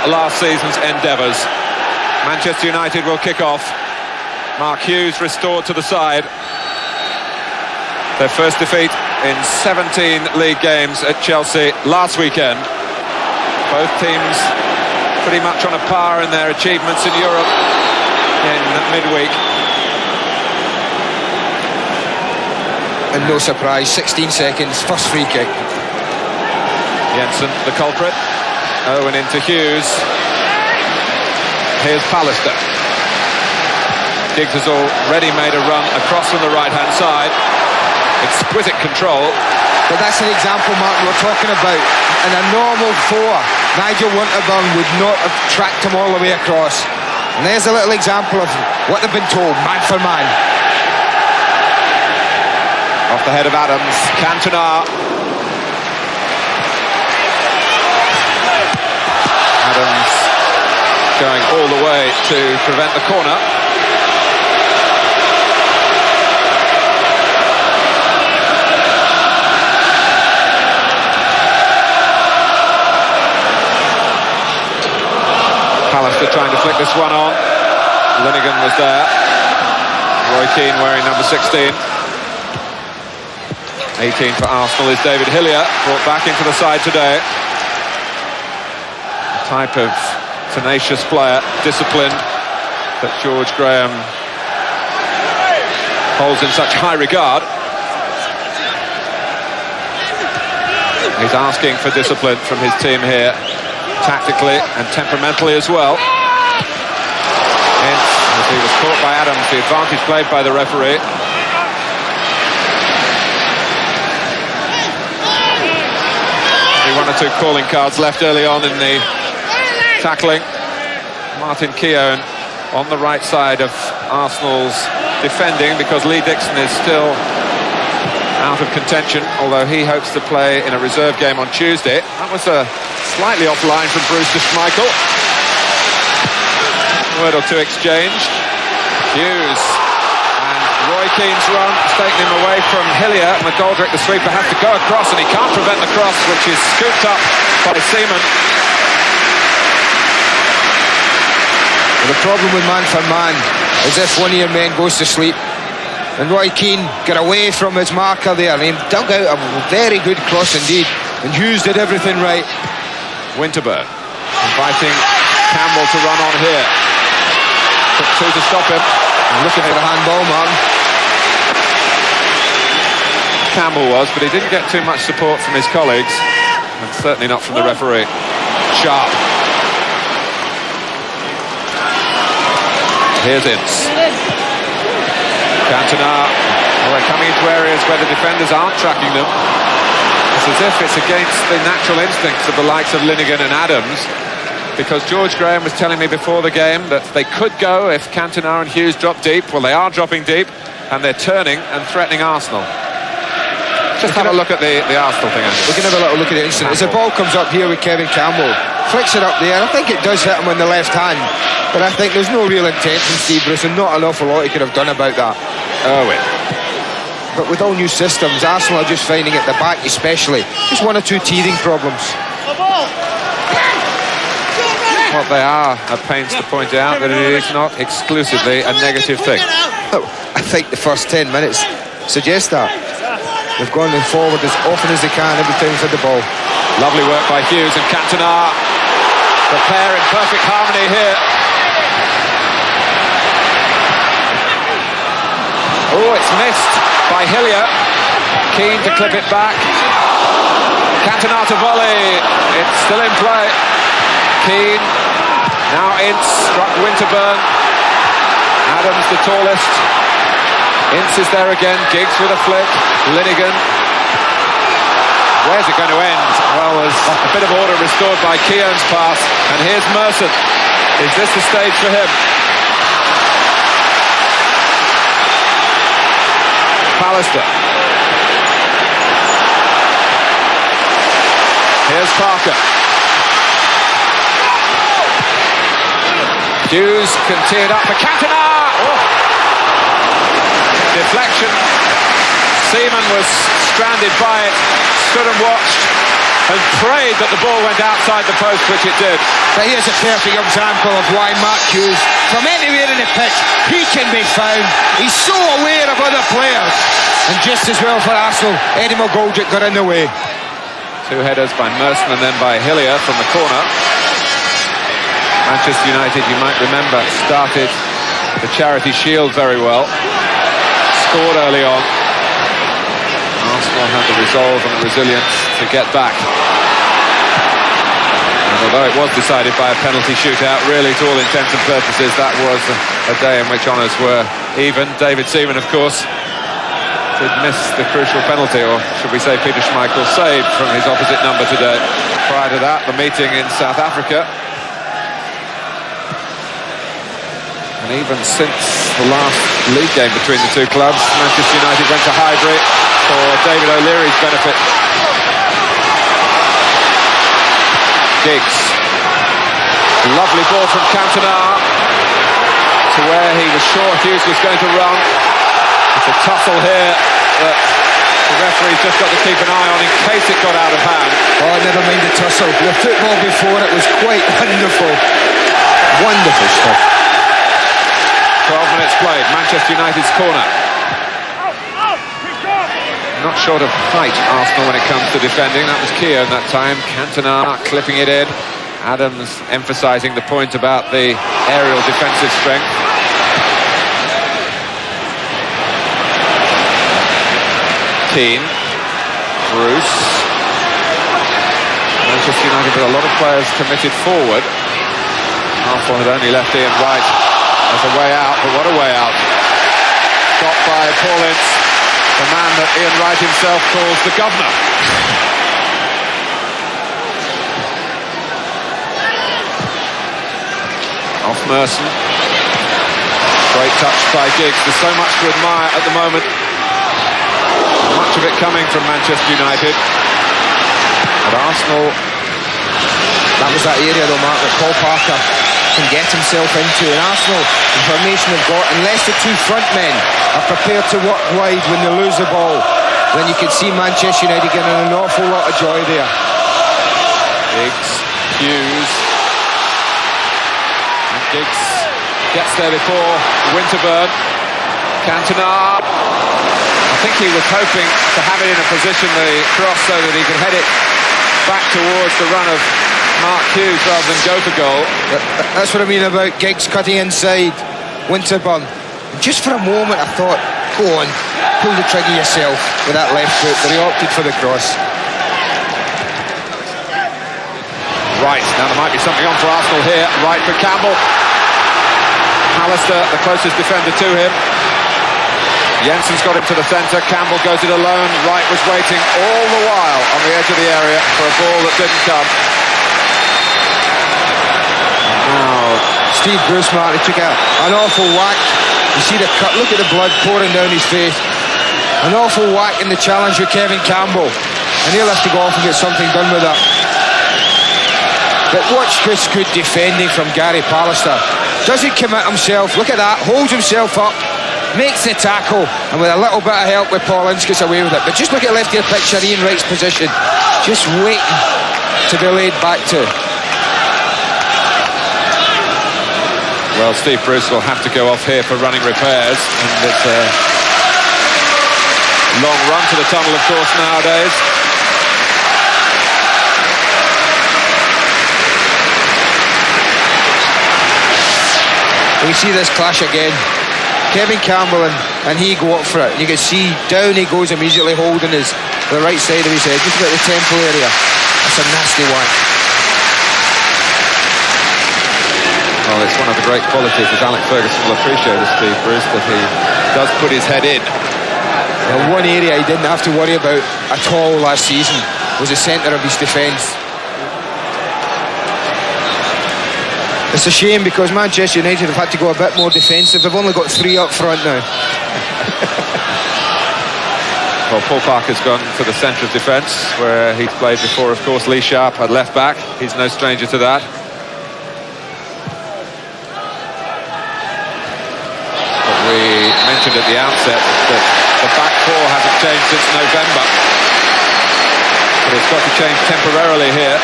last season's endeavours. Manchester United will kick off. Mark Hughes restored to the side. Their first defeat in 17 league games at Chelsea last weekend. Both teams pretty much on a par in their achievements in Europe in midweek. And no surprise, 16 seconds, first free kick. Jensen, the culprit. Owen into Hughes. Here's Pallister. Giggs has already made a run across from the right-hand side. Exquisite control. But that's an example, Martin, we're talking about. In a normal four, Nigel Winterburn would not have tracked him all the way across. And there's a little example of what they've been told, man for man. Off the head of Adams, Cantona. Adams going all the way to prevent the corner. Pallister trying to flick this one on. Linnigan was there. Roy Keane wearing number 16. 18 for Arsenal is David Hillier, brought back into the side today. The type of tenacious player, disciplined, that George Graham holds in such high regard. He's asking for discipline from his team here, tactically and temperamentally as well. Hence, as he was caught by Adams, the advantage played by the referee. One or two calling cards left early on in the tackling. Martin Keown on the right side of Arsenal's defending, because Lee Dixon is still out of contention, although he hopes to play in a reserve game on Tuesday. That was a slightly offline from Bruce to Schmeichel. A word or two exchanged. Hughes. Roy Keane's run has taken him away from Hillier. McGoldrick, the sweeper, has to go across, and he can't prevent the cross, which is scooped up by Seaman. Well, the problem with man for man is if one of your men goes to sleep, and Roy Keane got away from his marker there, and he dug out a very good cross indeed, and Hughes did everything right. Winterburn inviting Campbell to run on here. Took two to stop him. Looking for the handball, man. Campbell was, but he didn't get too much support from his colleagues, and certainly not from the referee. Sharp. Here's Ince. Cantona. Well, they're coming into areas where the defenders aren't tracking them. It's as if it's against the natural instincts of the likes of Linnigan and Adams, because George Graham was telling me before the game that they could go if Cantona and Hughes drop deep. Well, they are dropping deep, and they're turning and threatening Arsenal. Just have a look at the Arsenal thing, Andrew. We can have a little look at it instantly. As the ball comes up here with Kevin Campbell, flicks it up there. I think it does hit him on the left hand, but I think there's no real intent from Steve Bruce, and not an awful lot he could have done about that. Owen. But with all new systems, Arsenal are just finding at the back especially just one or two teething problems. What they are at pains to point out that it is not exclusively a negative thing. Oh, I think the first 10 minutes suggest that. They've gone forward as often as they can every time for the ball. Lovely work by Hughes and Cantona. The pair in perfect harmony here. Oh, it's missed by Hillier. Keane to clip it back. Cantona to volley. It's still in play. Keane. Now Ince struck Winterburn. Adams the tallest. Ince is there again. Giggs with a flick. Linnigan. Where's it going to end? Well, there's a bit of order restored by Keown's pass. And here's Merson. Is this the stage for him? Pallister. Here's Parker. Hughes can tee it up for Cantona. Oh. Deflection. Seaman was stranded by it, stood and watched. and prayed that the ball went outside the post, which it did. But here's a perfect example of why Mark Hughes, from anywhere in the pitch, he can be found. He's so aware of other players. And just as well for Arsenal, Eddie McGoldrick got in the way. Two headers by Merson and then by Hillier from the corner. Manchester United, you might remember, started the Charity Shield very well. Scored early on. Arsenal had the resolve and the resilience to get back. And although it was decided by a penalty shootout, really to all intents and purposes that was a day in which honours were even. David Seaman, of course, did miss the crucial penalty, or should we say Peter Schmeichel saved from his opposite number today. Prior to that, the meeting in South Africa. And even since the last league game between the two clubs, Manchester United went to Highbury for David O'Leary's benefit. Giggs. Lovely ball from Cantona to where he was sure Hughes was going to run. It's a tussle here that the referee's just got to keep an eye on in case it got out of hand. Oh, never mind the tussle. The football before it was quite wonderful. Wonderful stuff. 12 minutes played, Manchester United's corner. Not short of height, Arsenal, when it comes to defending. That was Keown that time. Cantona clipping it in. Adams emphasising the point about the aerial defensive strength. Keane. Bruce. Manchester United with a lot of players committed forward. Arsenal had only left Ian Wright as a way out, but what a way out. Stopped by Paul Ince, the man that Ian Wright himself calls the governor. Off Merson. Great touch by Giggs. There's so much to admire at the moment. Much of it coming from Manchester United. But Arsenal... That was that area though, Mark, that Paul Parker can get himself into. And Arsenal, the formation they've got, unless the two front men are prepared to work wide when they lose the ball, then you can see Manchester United getting an awful lot of joy there. Giggs, Hughes. And Giggs gets there before Winterburn. Cantona. I think he was hoping to have it in a position, the cross, so that he could head it back towards the run of Mark Hughes rather than go for goal. That's what I mean about Giggs cutting inside Winterburn. And just for a moment I thought, go on, pull the trigger yourself with that left foot, but he opted for the cross. Right, now there might be something on for Arsenal here. Right for Campbell. Alistair, the closest defender to him. Jensen's got him to the centre. Campbell goes it alone. Wright was waiting all the while on the edge of the area for a ball that didn't come. Now, Steve Bruce, Mark, he took an awful whack. You see the cut, look at the blood pouring down his face. An awful whack in the challenge with Kevin Campbell. And he'll have to go off and get something done with that. But watch this good defending from Gary Pallister. Doesn't commit himself, look at that, holds himself up, makes the tackle, and with a little bit of help with Paul Ince gets away with it. But just look at left ear picture, Ian Wright's position, just waiting to be laid back to. Well, Steve Bruce will have to go off here for running repairs, and it's a long run to the tunnel, of course, nowadays. We see this clash again. Kevin Campbell and he go up for it. You can see down he goes immediately, holding the right side of his head, just about the temple area. That's a nasty one. Well, it's one of the great qualities that Alex Ferguson will appreciate of Steve Bruce, that he does put his head in. Now, one area he didn't have to worry about at all last season was the centre of his defence. It's a shame because Manchester United have had to go a bit more defensive. They've only got 3 up front now. Well, Paul Parker's gone to the centre of defence, where he's played before, of course. Lee Sharp at left back. He's no stranger to that. But we mentioned at the outset that the back four hasn't changed since November. But it's got to change temporarily here.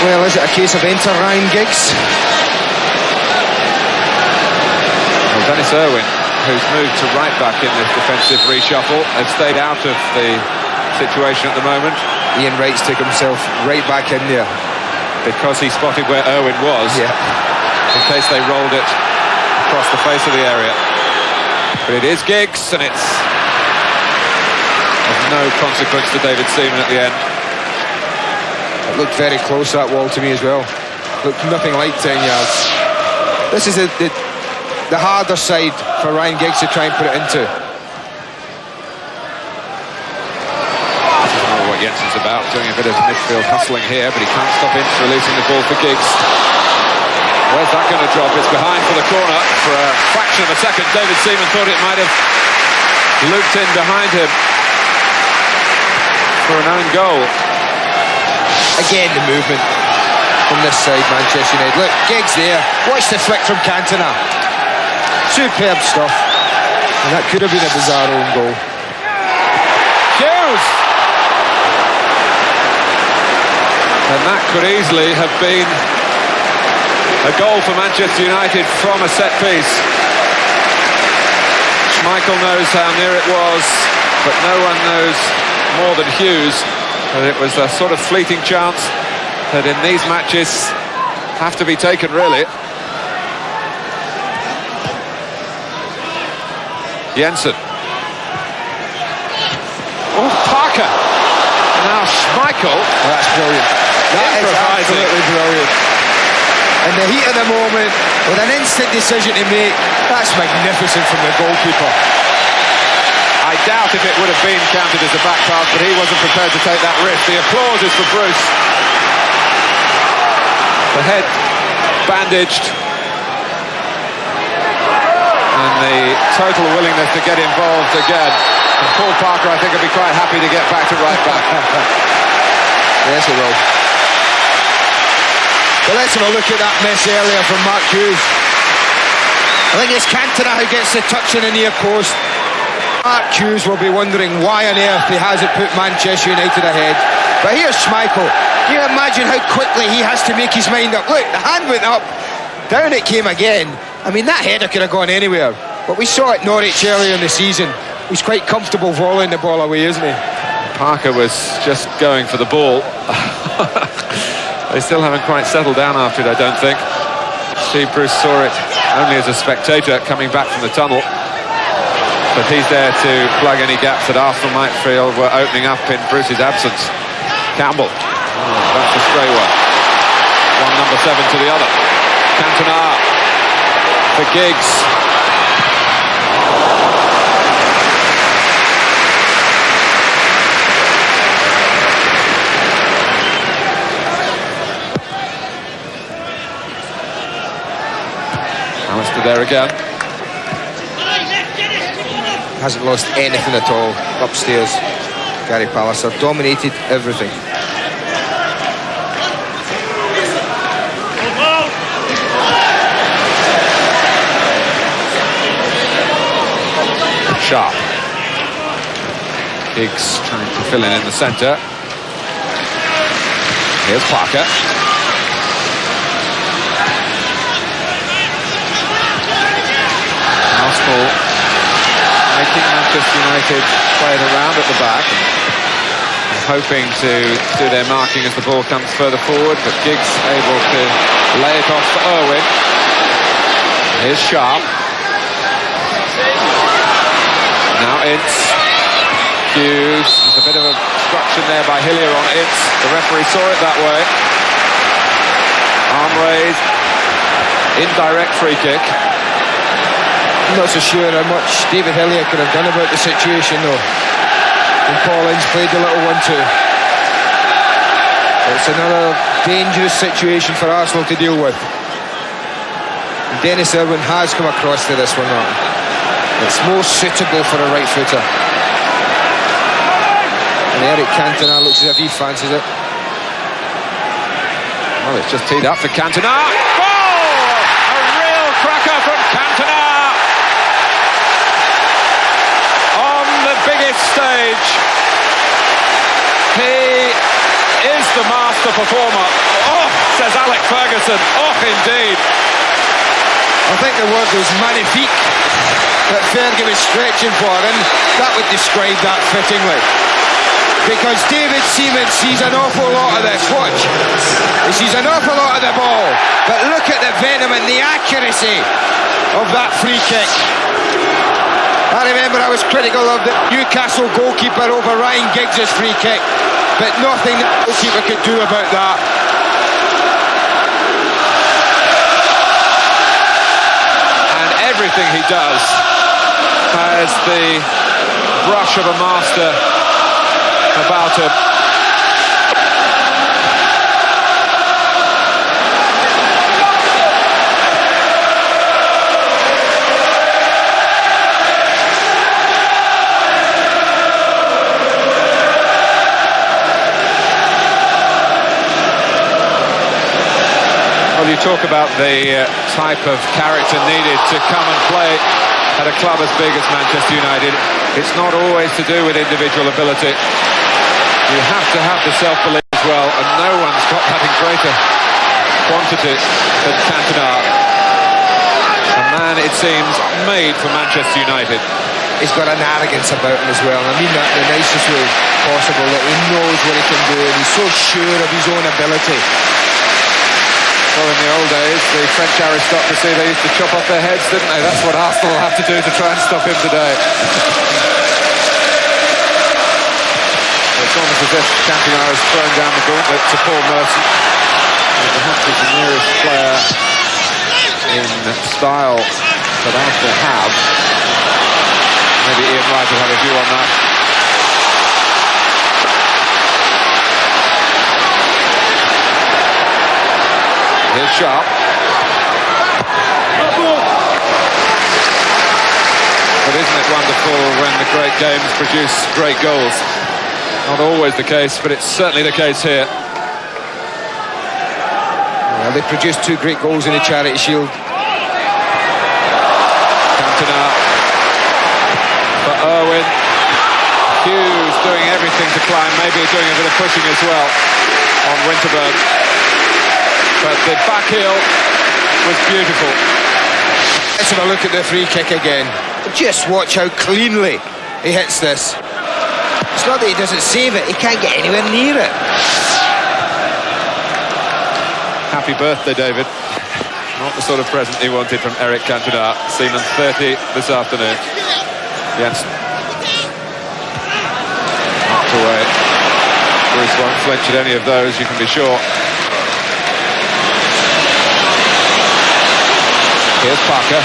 Well, is it a case of enter Ryan Giggs? Well, Dennis Irwin, who's moved to right back in this defensive reshuffle, has stayed out of the situation at the moment. Ian Wright's took himself right back in there. Because he spotted where Irwin was, Yeah. in case they rolled it across the face of the area. But it is Giggs, and it's of no consequence to David Seaman at the end. It looked very close, that wall, to me as well. Looked nothing like 10 yards. This is the harder side for Ryan Giggs to try and put it into. This is more what Jensen's about, doing a bit of midfield hustling here, but he can't stop Ince releasing the ball for Giggs. Where's that going to drop? It's behind for the corner for a fraction of a second. David Seaman thought it might have looped in behind him for an own goal. Again, the movement from this side, Manchester United. Look, Giggs there. Watch the flick from Cantona. Superb stuff. And that could have been a bizarre own goal. Hughes! And that could easily have been a goal for Manchester United from a set piece. Schmeichel knows how near it was, but no one knows more than Hughes that it was a sort of fleeting chance that in these matches have to be taken, really. Jensen. Oh, Parker. Now Schmeichel. Oh, that's brilliant. That is absolutely brilliant. In the heat of the moment, with an instant decision to make, that's magnificent from the goalkeeper. I doubt if it would have been counted as a back pass, but he wasn't prepared to take that risk. The applause is for Bruce. The head bandaged. And the total willingness to get involved again. And Paul Parker, I think, will be quite happy to get back to right back. Yes, he will. But let's have a look at that miss earlier from Mark Hughes. I think it's Cantona who gets the touch in the near post. Mark Hughes will be wondering why on earth he hasn't put Manchester United ahead. But here's Schmeichel. Can you imagine how quickly he has to make his mind up? Look, the hand went up, down it came again. I mean, that header could have gone anywhere. But we saw it Norwich earlier in the season. He's quite comfortable volleying the ball away, isn't he? Parker was just going for the ball. They still haven't quite settled down after it, I don't think. Steve Bruce saw it only as a spectator coming back from the tunnel. But he's there to plug any gaps that Arsenal might feel were opening up in Bruce's absence. Campbell. Oh, that's a stray one. One number 7 to the other. Cantona for Giggs. Alistair there again. Hasn't lost anything at all upstairs. Gary Pallister dominated everything. Sharp. Giggs trying to fill in the centre. Here's Parker. Arsenal making Manchester United play it around at the back, hoping to do their marking as the ball comes further forward, but Giggs able to lay it off for Irwin. Here's Sharp. Now Ince. Hughes. There's a bit of obstruction there by Hillier on Ince. The referee saw it that way. Arm raised. Indirect free kick. I'm not so sure how much David Hillier could have done about the situation though. And Paul Ince played the little 1-2. It's another dangerous situation for Arsenal to deal with. And Dennis Irwin has come across to this one, Martin. It's more suitable for a right footer. And Eric Cantona looks as if he fancies it. Well, it's just teed up for Cantona. Oh! A real cracker from Cantona! On the biggest stage. He the master performer. Oh, says Alec Ferguson. Oh, indeed. I think the word was magnifique that Fergie was stretching for, and that would describe that fittingly. Because David Seaman sees an awful lot of this. Watch. He sees an awful lot of the ball. But look at the venom and the accuracy of that free kick. I remember I was critical of the Newcastle goalkeeper over Ryan Giggs' free kick, but nothing the goalkeeper could do about that. And everything he does has the brush of a master about him. Well, you talk about the type of character needed to come and play at a club as big as Manchester United. It's not always to do with individual ability. You have to have the self-belief as well, and no one's got that in greater quantity than Cantona. A man, it seems, made for Manchester United. He's got an arrogance about him as well. I mean that in the nicest way possible, that he knows what he can do, and he's so sure of his own ability. Well, in the old days, the French aristocracy, they used to chop off their heads, didn't they? That's what Arsenal will have to do to try and stop him today. It's almost as if Cantona has thrown down the gauntlet to Paul Merson. Perhaps he's the nearest player in style that Arsenal have. Maybe Ian Wright will have a view on that. Here's Sharp. But isn't it wonderful when the great games produce great goals? Not always the case, but it's certainly the case here. Well, they produced two great goals in the Charity Shield. Cantona for Irwin. Hughes doing everything to climb, maybe doing a bit of pushing as well on Winterburn. But the back heel was beautiful. Let's have a look at the free kick again. Just watch how cleanly he hits this. It's not that he doesn't save it, he can't get anywhere near it. Happy birthday, David. Not the sort of present he wanted from Eric Cantona. Seaman 30 this afternoon. Yes. Knocked away. Bruce won't flinch at any of those, you can be sure. Here's Parker.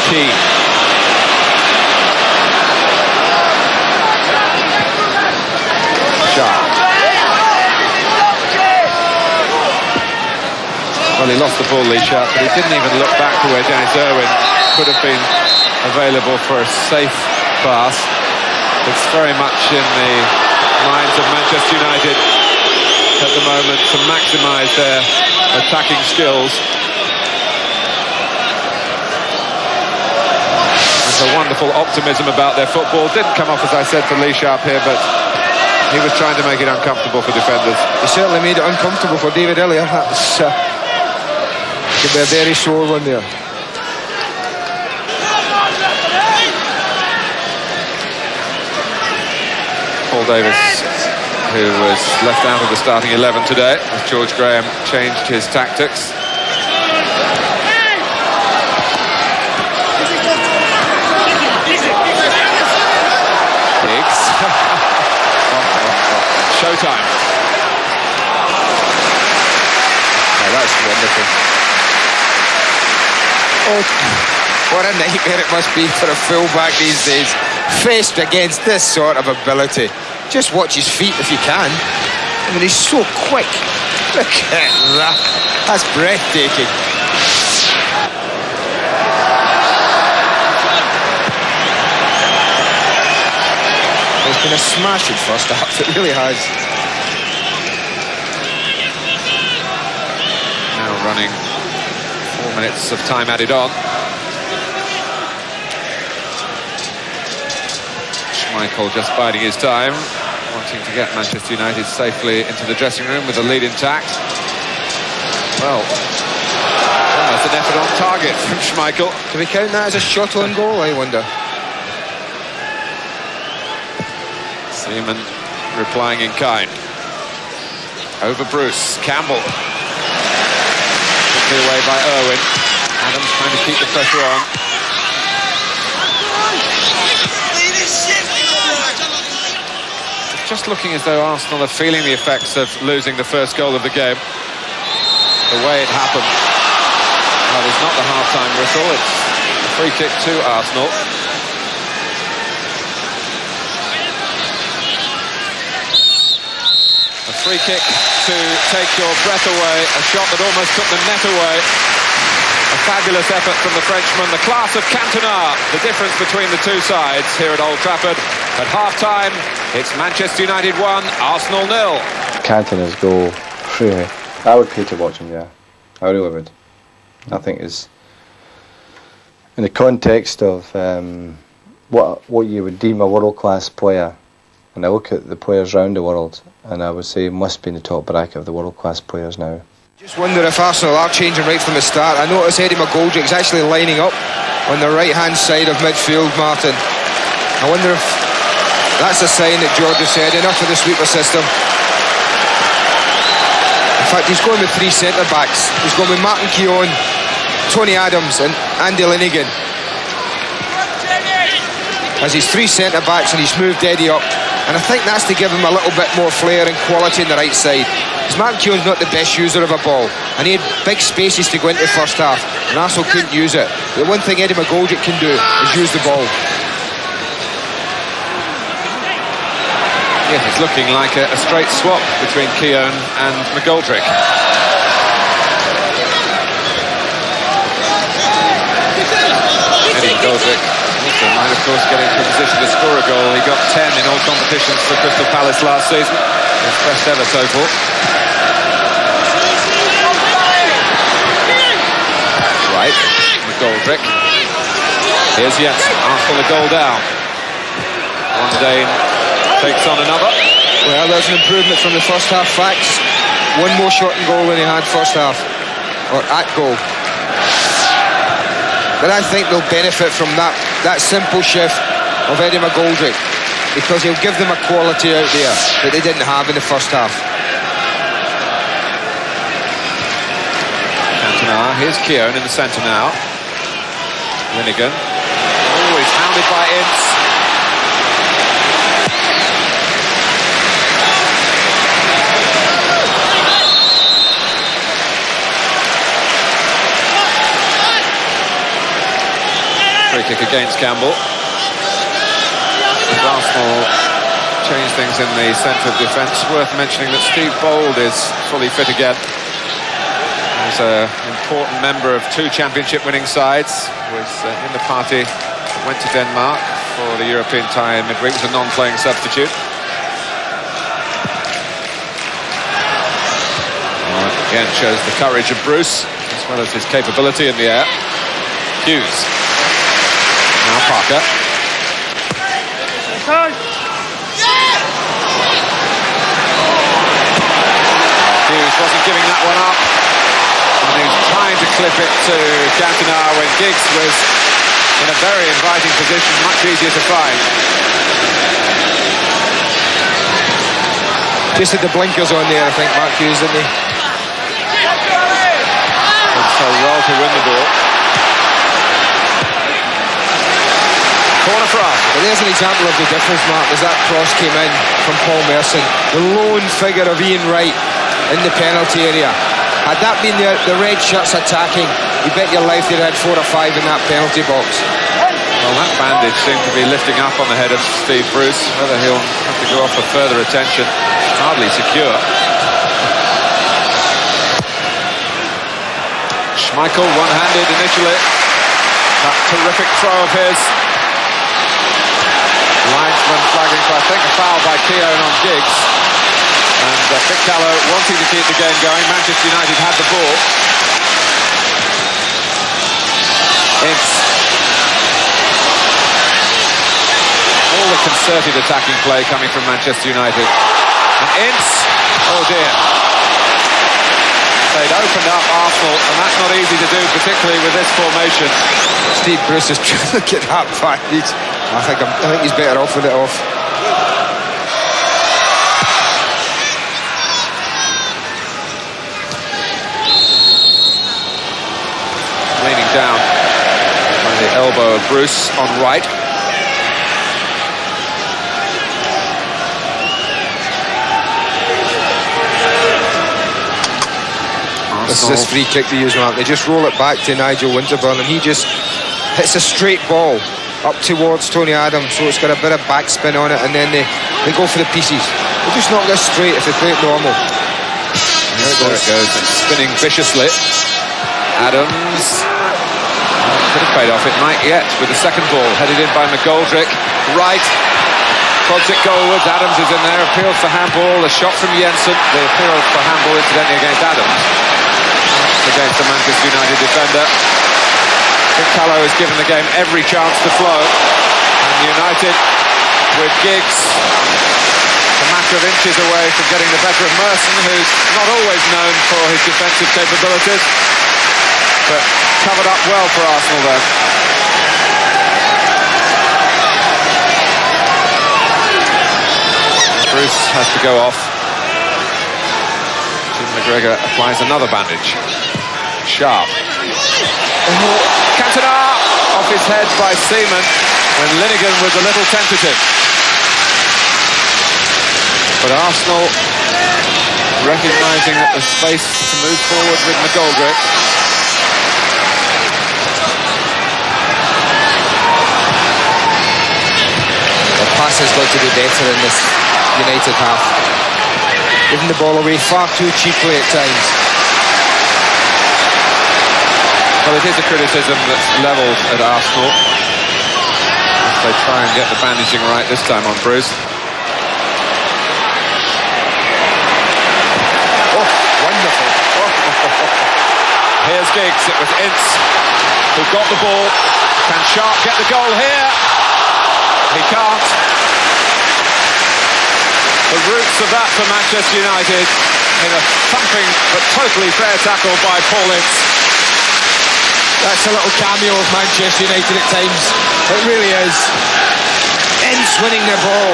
Keane. Sharp. Well, he lost the ball, Lee Sharp, but he didn't even look back to where Dennis Irwin could have been available for a safe pass. It's very much in the minds of Manchester United at the moment to maximise their attacking skills. There's a wonderful optimism about their football. Didn't come off, as I said, for Lee Sharp here, but he was trying to make it uncomfortable for defenders. He certainly made it uncomfortable for David Elliott. That's could be a very sore one there. Paul Davis, who was left out of the starting 11 today, as George Graham changed his tactics. Higgs. Showtime. Oh, that's wonderful. Oh, what a nightmare it must be for a full-back these days, faced against this sort of ability. Just watch his feet if you can. I mean, he's so quick. Look at that. That's breathtaking. It's been a smashing first half, it really has. Now running 4 minutes of time added on. Schmeichel just biding his time. Wants wanting to get Manchester United safely into the dressing room with the lead intact. Well, almost an effort on target from Schmeichel. Do we count that as a shot on goal, I wonder? Seaman replying in kind. Over Bruce, Campbell. Quickly away by Irwin. Adams trying to keep the pressure on. It's just looking as though Arsenal are feeling the effects of losing the first goal of the game. The way it happened. Well, it's not the half-time whistle, it's a free kick to Arsenal. A free kick to take your breath away, a shot that almost took the net away. A fabulous effort from the Frenchman, the class of Cantona. The difference between the two sides here at Old Trafford. At half-time, it's Manchester United 1, Arsenal 0. Cantona's goal, really, I would pay to watch him, yeah. I really would. I think is in the context of what you would deem a world-class player, and I look at the players around the world, and I would say he must be in the top bracket of the world-class players now. Just wonder if Arsenal are changing right from the start. I notice Eddie McGoldrick's actually lining up on the right-hand side of midfield, Martin. I wonder if that's a sign that George has said enough of the sweeper system. In fact, he's going with three centre-backs. He's going with Martin Keown, Tony Adams and Andy Linnigan. As he's three centre-backs and he's moved Eddie up. And I think that's to give him a little bit more flair and quality on the right side. Because Martin Keown's not the best user of a ball. And he had big spaces to go into the first half. And Arsenal couldn't use it. The one thing Eddie McGoldrick can do is use the ball. Yes, it's looking like a straight swap between Keown and McGoldrick. Eddie McGoldrick also might, of course, get into a position to score a goal. He got 10 in all competitions for Crystal Palace last season. His best ever total. Right, McGoldrick. Here's Jensen, Arsenal a goal down. One Dane takes on another. Well, there's an improvement from the first half facts. One more shot and goal than he had first half, or at goal. But I think they'll benefit from that simple shift of Eddie McGoldrick, because he'll give them a quality out there that they didn't have in the first half. Cantona, here's Keown in the centre now. Linnigan. Oh, he's hounded by Ince. Free kick against Campbell. As Arsenal change things in the centre of defence, worth mentioning that Steve Bold is fully fit again. He's an important member of two championship-winning sides. Was in the party that went to Denmark for the European tie in midweek. Was a non-playing substitute. Again shows the courage of Bruce, as well as his capability in the air. Hughes. Now Parker. Hughes wasn't giving that one up. And he was trying to clip it to Cantona when Giggs was in a very inviting position, much easier to find. Just had the blinkers on there, I think, Mark Hughes, didn't he? And so well to win the ball. Corner for us. But there's an example of the difference, Mark, as that cross came in from Paul Merson. The lone figure of Ian Wright in the penalty area. Had that been the red shirts attacking, you bet your life they'd had 4 or 5 in that penalty box. Well, that bandage seemed to be lifting up on the head of Steve Bruce. Whether he'll have to go off for further attention, hardly secure. Schmeichel one-handed initially. That terrific throw of his. Linesman flagging for, I think, a foul by Keown on Giggs. And Vic Callow wanting to keep the game going. Manchester United had the ball. Ince. All the concerted attacking play coming from Manchester United. And Ince, oh dear. They'd opened up Arsenal, and that's not easy to do, particularly with this formation. Steve Bruce is trying to get that back. I think he's better off with it off. Leaning down by the elbow of Bruce on right. This is his free kick to use, Mark. They just roll it back to Nigel Winterburn, and he just hits a straight ball up towards Tony Adams, so it's got a bit of backspin on it, and then they go for the pieces. They just knock this straight if they play it normal. There it goes, it's spinning viciously. Adams could have paid off, it might yet, with the second ball headed in by McGoldrick. Right, prods it goalwards, Adams is in there, appeals for handball, a shot from Jensen, the appeal for handball incidentally against Adams, against the Manchester United defender. Callow has given the game every chance to flow, and United with Giggs a matter of inches away from getting the better of Merson, who's not always known for his defensive capabilities, but covered up well for Arsenal there. Bruce has to go off. Jim McGregor applies another bandage. Sharp. Cantona off his head by Seaman when Linegan was a little tentative. But Arsenal recognising that there's space to move forward with McGoldrick. The pass has got to be better in this United half. Giving the ball away far too cheaply at times. Well, it is a criticism that's levelled at Arsenal as they try and get the bandaging right this time on Bruce. Oh, wonderful. Here's Giggs, it was Ince who got the ball. Can Sharp get the goal here? He can't. The roots of that for Manchester United in a thumping but totally fair tackle by Paul Ince. That's a little cameo of Manchester United at times. It really is. Ince winning the ball.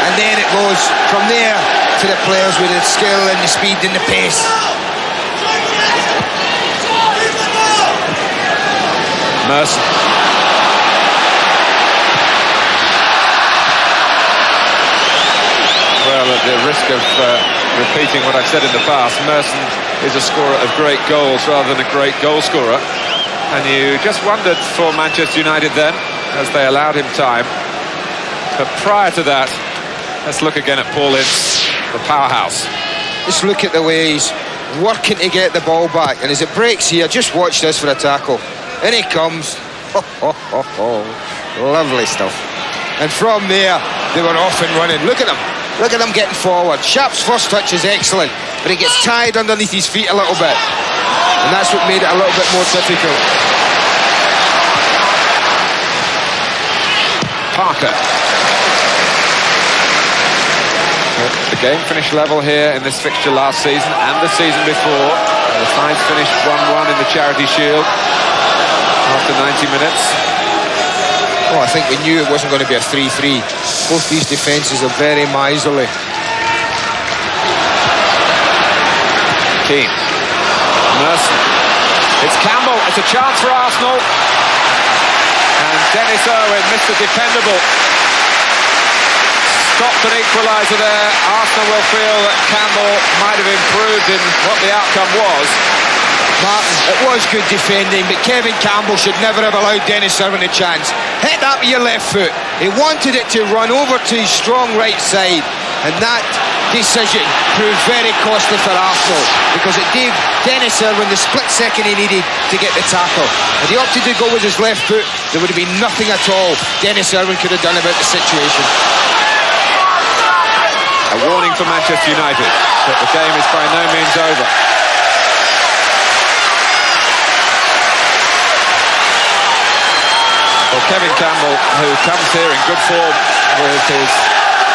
And then it goes from there to the players with the skill and the speed and the pace. Merson. Well, at the risk of repeating what I've said in the past, Merson is a scorer of great goals rather than a great goal scorer. And you just wondered for Manchester United then, as they allowed him time. But prior to that, let's look again at Paul Ince, the powerhouse. Just look at the way he's working to get the ball back. And as it breaks here, just watch this for a tackle. In he comes. Lovely stuff. And from there, they were off and running. Look at him. Look at him getting forward. Sharp's first touch is excellent, but he gets tied underneath his feet a little bit. And that's what made it a little bit more difficult. Parker. The game finished level here in this fixture last season and the season before. The sides finished 1-1 in the Charity Shield after 90 minutes. Oh, I think we knew it wasn't going to be a 3-3. Both these defences are very miserly. Keane. Merson. It's Campbell. It's a chance for Arsenal. And Dennis Irwin, Mr. Dependable, stopped an equaliser there. Arsenal will feel that Campbell might have improved in what the outcome was. Martin, it was good defending, but Kevin Campbell should never have allowed Dennis Irwin a chance. Hit that with your left foot. He wanted it to run over to his strong right side, and that decision proved very costly for Arsenal because it gave Dennis Irwin the split second he needed to get the tackle. If he opted to go with his left foot, there would have been nothing at all Dennis Irwin could have done about the situation. A warning for Manchester United that the game is by no means over. Well, Kevin Campbell, who comes here in good form with his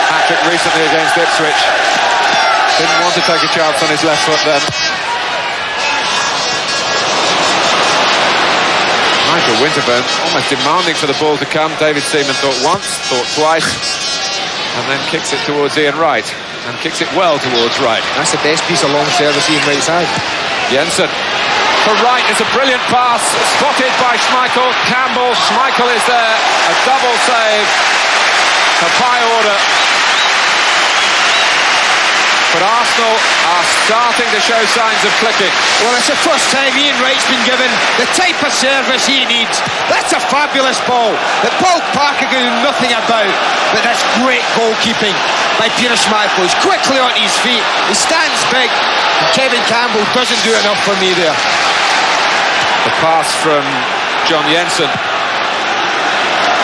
hat-trick recently against Ipswich. Didn't want to take a chance on his left foot then. Nigel Winterburn almost demanding for the ball to come. David Seaman thought once, thought twice, and then kicks it towards Ian Wright, and kicks it well towards Wright. That's the best piece of long service Ian Wright's had. Jensen for Wright is a brilliant pass, spotted by Schmeichel. Campbell, Schmeichel is there, a double save of high order. But Arsenal are starting to show signs of clicking. Well, it's the first time Ian Wright's been given the type of service he needs. That's a fabulous ball that Paul Parker can do nothing about. But that's great goalkeeping by Peter Schmeichel. He's quickly on his feet, he stands big, and Kevin Campbell doesn't do enough for me there. The pass from John Jensen,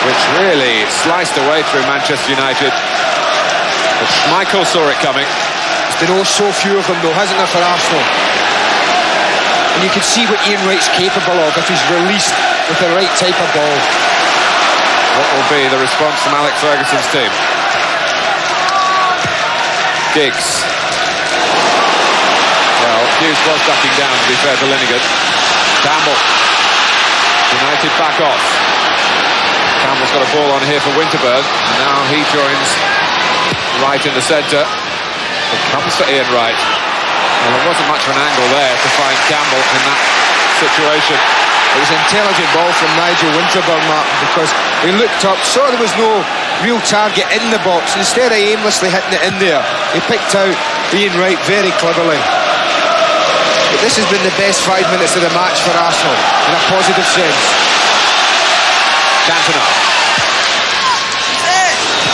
which really sliced away through Manchester United. But Schmeichel saw it coming. There's been so few of them though, hasn't there, for Arsenal? And you can see what Ian Wright's capable of if he's released with the right type of ball. What will be the response from Alex Ferguson's team? Giggs. Well, Hughes was ducking down, to be fair to Linegan. Campbell. United back off. Campbell's got a ball on here for Winterburn, and now he joins Wright in the centre. It comes to Ian Wright. Well, there wasn't much of an angle there to find Campbell in that situation. It was an intelligent ball from Nigel Winterburn, Martin, because he looked up, saw there was no real target in the box. Instead of aimlessly hitting it in there, he picked out Ian Wright very cleverly. But this has been the best 5 minutes of the match for Arsenal, in a positive sense. Cantona.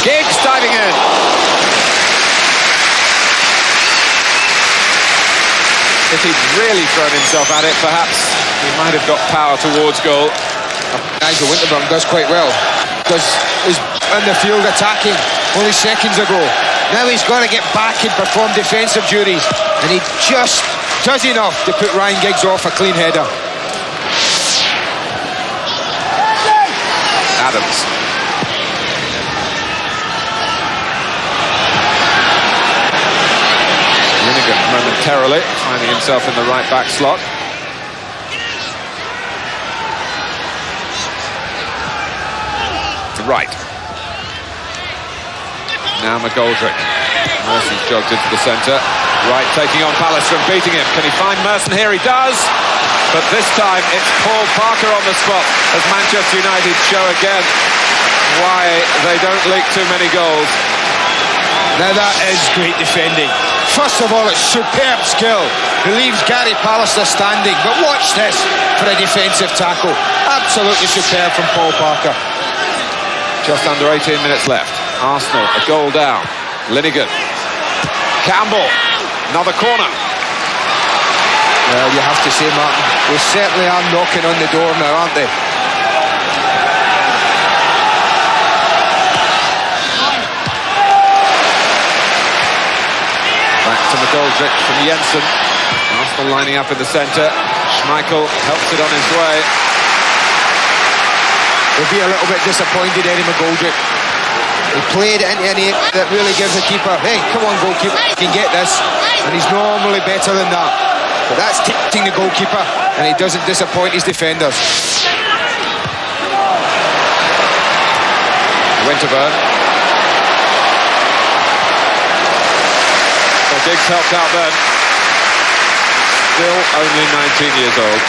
Giggs diving in. If he'd really thrown himself at it, perhaps he might have got power towards goal. Nigel Winterburn does quite well, because he's in the field attacking only seconds ago. Now he's got to get back and perform defensive duties, and he just does enough to put Ryan Giggs off a clean header. Adams. Linegan momentarily finding himself in the right back slot. Right. Now McGoldrick. Merson's jogged into the centre. Wright taking on Palace and beating him. Can he find Merson here? He does. But this time it's Paul Parker on the spot as Manchester United show again why they don't leak too many goals. Now that is great defending. First of all, it's superb skill. He leaves Gary Pallister standing. But watch this for a defensive tackle. Absolutely superb from Paul Parker. Just under 18 minutes left. Arsenal a goal down. Linegan. Campbell. Another corner. Well, you have to say, Martin, they certainly are knocking on the door now, aren't they? Back to McGoldrick from Jensen. Arsenal lining up in the centre. Schmeichel helps it on his way. He'll be a little bit disappointed, Eddie McGoldrick. He played into any that really gives the keeper, hey, come on, goalkeeper, you can get this. And he's normally better than that. But that's tempting the goalkeeper, and he doesn't disappoint his defenders. Winterburn. Well, Giggs helped out then. Still only 19 years old.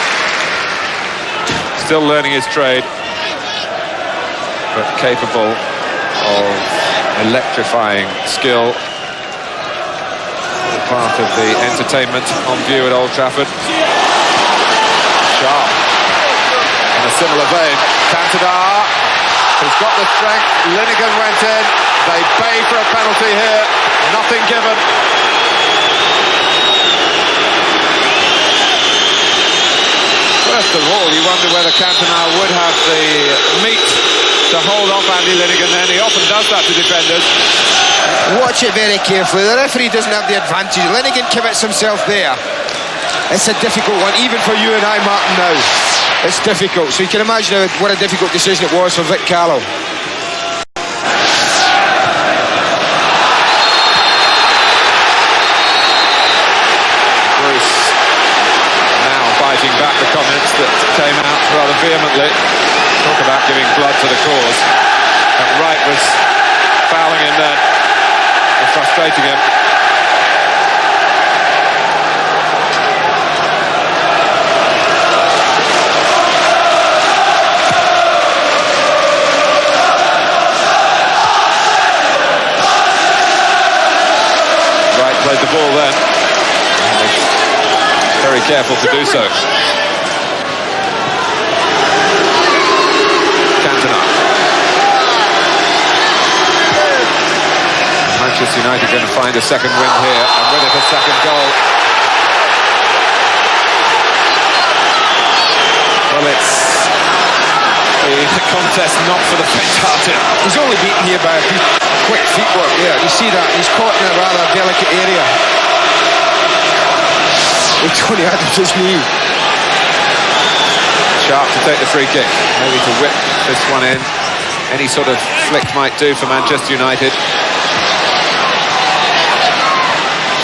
Still learning his trade. But capable of electrifying skill. All part of the entertainment on view at Old Trafford. Sharp. In a similar vein, Cantona, who's got the strength. Linegan went in. They bay for a penalty here. Nothing given. First of all, you wonder whether Cantona would have the meat to hold off Andy Linegan then. He often does that to defenders. Watch it very carefully. The referee doesn't have the advantage. Linegan commits himself there. It's a difficult one, even for you and I, Martin, now. it's difficult. So you can imagine what a difficult decision it was for Vic Callow. Bruce now fighting back the comments that came out rather vehemently. Talk about giving blood to the cause. But Wright was fouling him then and frustrating him. Wright played the ball then. Very careful to do so. Cantona. Manchester United going to find a second win here, and with it a second goal. Well, it's the contest not for the faint-hearted. He's only beaten here by a few quick footwork. Yeah, you see that? He's caught in a rather delicate area with Tony Adams' knee. Sharp to take the free kick, maybe to whip this one in. Any sort of flick might do for Manchester United.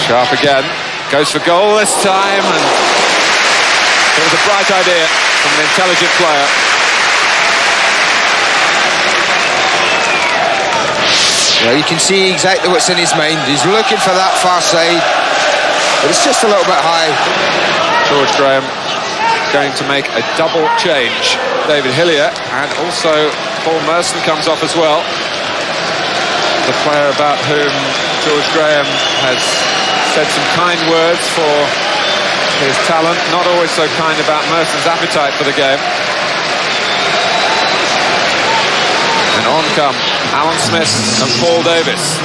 Sharp again, goes for goal this time, and it was a bright idea from an intelligent player. Yeah, you can see exactly what's in his mind. He's looking for that far side, but it's just a little bit high. George Graham going to make a double change. David Hillier and also Paul Merson comes off as well. The player about whom George Graham has said some kind words for his talent, not always so kind about Merson's appetite for the game. And on come Alan Smith and Paul Davis.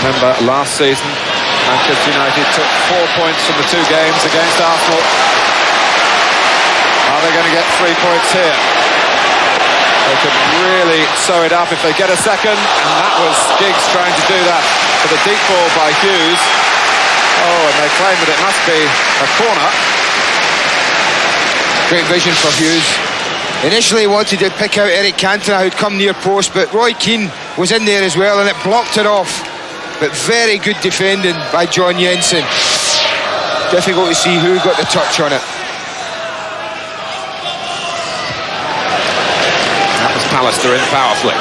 Remember last season Manchester United took 4 points from the 2 games against Arsenal. Are they going to get 3 points here? They could really sew it up if they get a second, and that was Giggs trying to do that for the deep ball by Hughes. Oh, and they claim that it must be a corner. Great vision for Hughes. Initially he wanted to pick out Eric Cantona, who'd come near post, but Roy Keane was in there as well, and it blocked it off. But very good defending by John Jensen. Difficult to see who got the touch on it. That was Pallister in powerfully.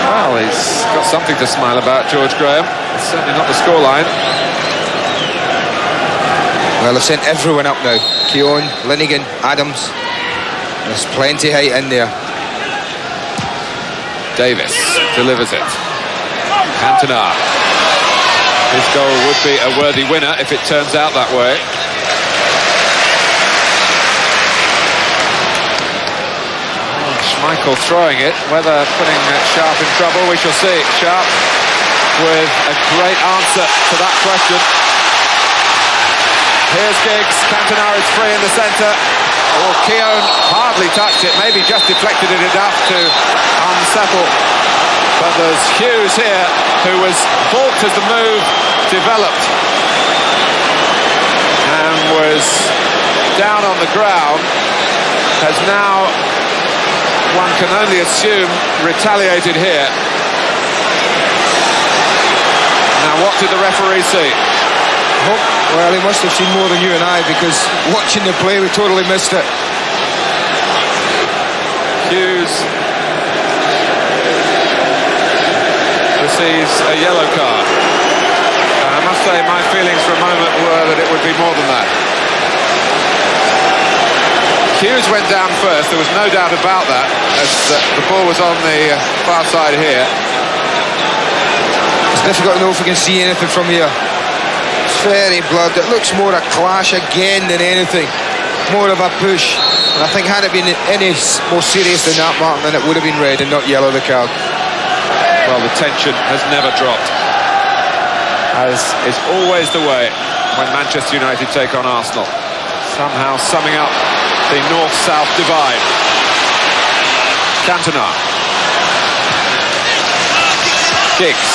Well, he's got something to smile about, George Graham. It's certainly not the scoreline. Well, they've sent everyone up now. Keown, Linnigan, Adams. There's plenty height in there. Davis delivers it. Cantona. His goal would be a worthy winner if it turns out that way. Schmeichel throwing it, whether putting Sharp in trouble, we shall see. Sharp with a great answer to that question. Here's Giggs, Cantona is free in the centre. Oh, Keown hardly touched it, maybe just deflected it enough to unsettle. But there's Hughes here, who was balked as the move developed and was down on the ground, has now, one can only assume, retaliated here. Now what did the referee see? Well, he must have seen more than you and I, because watching the play we totally missed it. Hughes receives a yellow card. I must say my feelings for a moment were that it would be more than that. Hughes went down first, there was no doubt about that, as the ball was on the far side here. It's difficult to know if we can see anything from here. It's very blood. It looks more a clash again than anything. More of a push. And I think had it been any more serious than that, Martin, then it would have been red and not yellow, the card. Well, the tension has never dropped, as is always the way when Manchester United take on Arsenal. Somehow summing up the north-south divide. Cantona. Giggs.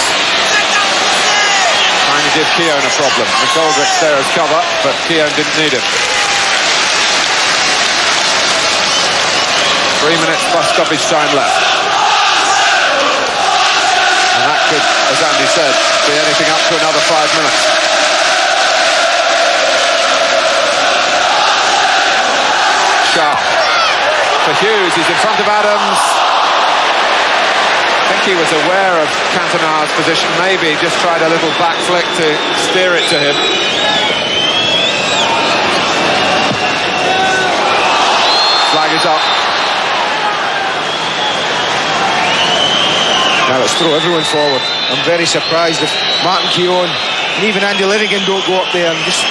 Trying to give Keown a problem. McGoldrick's there as cover, but Keown didn't need him. 3 minutes plus stoppage time left. And that could, as Andy said, be anything up to another 5 minutes. Sharp. For Hughes, he's in front of Adams. I think he was aware of Cantona's position, maybe just tried a little back flick to steer it to him. Flag is up. Now let's throw everyone forward. I'm very surprised if Martin Keown and even Andy Linigan don't go up there and just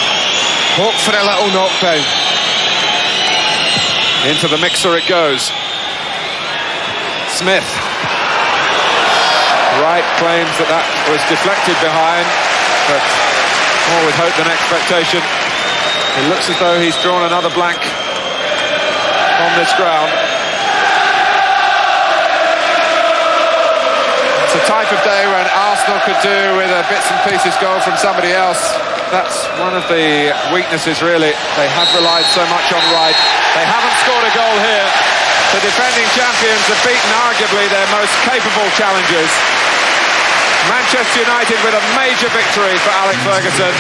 hope for a little knockdown. Into the mixer it goes. Smith. Wright claims that was deflected behind, but more with hope than expectation. It looks as though he's drawn another blank on this ground. It's a type of day when Arsenal could do with a bits and pieces goal from somebody else. That's one of the weaknesses, really. They have relied so much on Wright. They haven't scored a goal here. The defending champions have beaten arguably their most capable challengers. Manchester United with a major victory for Alex Ferguson,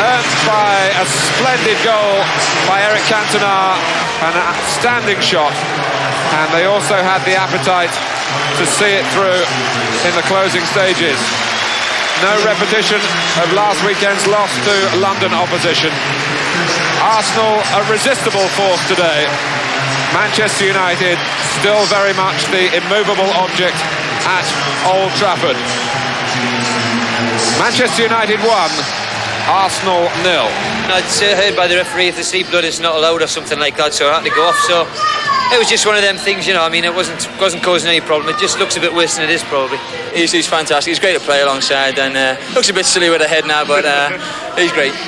earned by a splendid goal by Eric Cantona, an outstanding shot, and they also had the appetite to see it through in the closing stages. No repetition of last weekend's loss to London opposition. Arsenal a resistible force today. Manchester United still very much the immovable object at Old Trafford. Manchester United 1, Arsenal 0. I'd heard by the referee if the sleep blood is not allowed or something like that, so I had to go off. So it was just one of them things, you know. I mean, it wasn't causing any problem. It just looks a bit worse than it is, probably. He's fantastic. He's great to play alongside, and looks a bit silly with a head now, but he's great.